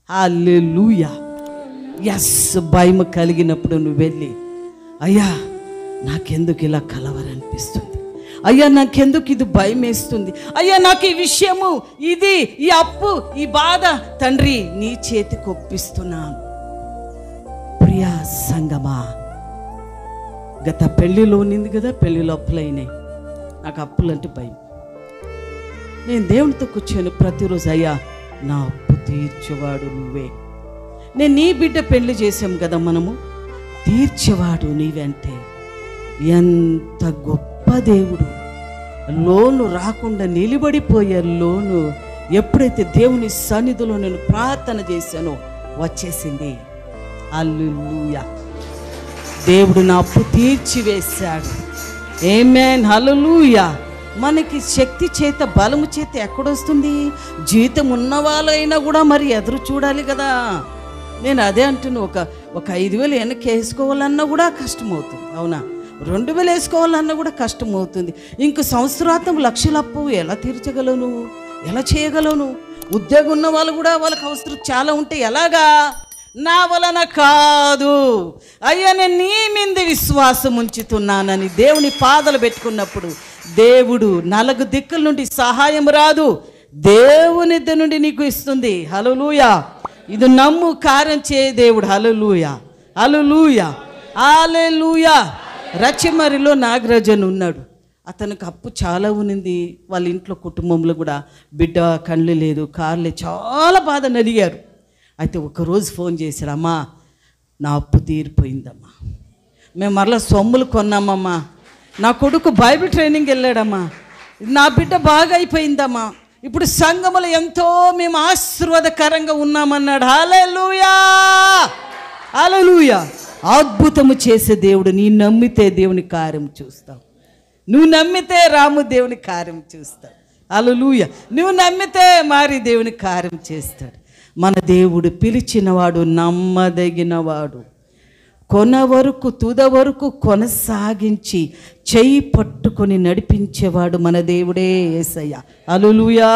హల్లెలూయా. Yes, భయం కలిగినప్పుడు నువ్వు వెళ్ళి, అయ్యా నాకెందుకు ఇలా కలవరనిపిస్తుంది, అయ్యా నాకెందుకు ఇది భయం వేస్తుంది, అయ్యా నాకు ఈ విషయము, ఇది, ఈ అప్పు, ఈ బాధ తండ్రి నీ చేతికి ఒప్పిస్తున్నాను. ప్రియా సంగమా, గత పెళ్ళిలో ఉన్నింది కదా, పెళ్ళిలో అప్పులైనాయి. నాకు అప్పులంటే భయం. నేను దేవునితో కూర్చొని ప్రతిరోజు, అయ్యా నా అప్పు తీర్చేవాడు నువ్వే. నేను నీ బిడ్డ పెళ్లి చేసాం కదా మనము, తీర్చేవాడు నీవంటే ఎంత గొప్ప దేవుడు. లోను రాకుండా నిలబడిపోయే లోను ఎప్పుడైతే దేవుని సన్నిధిలో నేను ప్రార్థన చేశానో వచ్చేసింది. హల్లెలూయా. దేవుడు నా అప్పు తీర్చివేశాడు. ఆమేన్, హల్లెలూయా. మనకి శక్తి చేత, బలము చేత ఎక్కడొస్తుంది? జీతం ఉన్న వాళ్ళైనా కూడా మరి ఎదురు చూడాలి కదా. నేను అదే అంటున్నా, ఒక 5,000 వెనక్కి వేసుకోవాలన్నా కూడా కష్టమవుతుంది, అవునా? 2,000 వేసుకోవాలన్నా కూడా కష్టమవుతుంది. ఇంక సంవత్సరాంతం లక్షల అప్పు ఎలా తీర్చగలను, ఎలా చేయగలను? ఉద్యోగం ఉన్న వాళ్ళు కూడా వాళ్ళకి అవసరం చాలా ఉంటాయి. ఎలాగా? నా వలన కాదు అయ్యా, నేను నీ మీద విశ్వాసం ఉంచుతున్నానని దేవుని పాదలు పెట్టుకున్నప్పుడు దేవుడు 4 దిక్కుల నుండి సహాయం రాదు, దేవుని నుండి నీకు ఇస్తుంది. హల్లెలూయా. ఇది నమ్ము, కార్యం చేయ దేవుడు. హల్లెలూయా, హల్లెలూయా, హల్లెలూయా. రచమరిలో నాగరాజన్ ఉన్నాడు. అతనికి అప్పు చాలా ఉన్నింది. వాళ్ళ ఇంట్లో కుటుంబంలో కూడా బిడ్డ కళ్ళు లేదు, కారు లేదు, చాలా బాధ నలిగారు. అయితే ఒకరోజు ఫోన్ చేశాడు, అమ్మా నా అప్పు తీరిపోయిందమ్మా, మేము మరలా సొమ్ములు కొన్నామమ్మా, నా కొడుకు బైబిల్ ట్రైనింగ్ వెళ్ళాడమ్మా, నా బిడ్డ బాగా అయిపోయిందమ్మా, ఇప్పుడు సంఘములో ఎంతో మేము ఆశీర్వాదకరంగా ఉన్నామన్నాడు. హల్లెలూయా, హల్లెలూయా. అద్భుతము చేసే దేవుడు. నీ నమ్మితే దేవుని కార్యం చూస్తావు. నువ్వు నమ్మితే రాము దేవుని కార్యం చూస్తావు. హల్లెలూయా. నువ్వు నమ్మితే మారి దేవుని కార్యం చేస్తాడు. మన దేవుడు పిలిచినవాడు, నమ్మదగినవాడు, కొన వరకు తుద వరకు కొనసాగించి చెయ్యి పట్టుకొని నడిపించేవాడు మన దేవుడే యేసయ్య. హల్లెలూయా.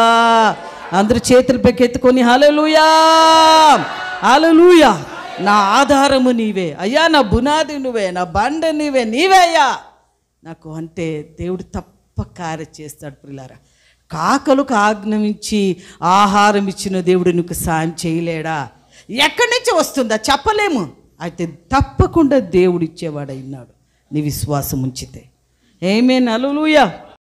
అందరూ చేతులు పెకెత్తుకొని హల్లెలూయా, హల్లెలూయా. నా ఆధారము నీవే అయ్యా, నా బునాది నువ్వే, నా బండ నీవే, నీవే అయ్యా నాకు అంటే దేవుడు తప్ప కార్యం చేస్తాడు. ప్రియులారా, కాకలకు ఆజ్ఞమించి ఆహారం ఇచ్చిన దేవుడు నీకు సాయం చేయలేడా? ఎక్కడి నుంచి వస్తుందా చెప్పలేము. అయితే తప్పకుండా దేవుడు ఇచ్చేవాడైనాడు నీ విశ్వాసం ఉంచితే. ఆమేన్, హల్లెలూయా.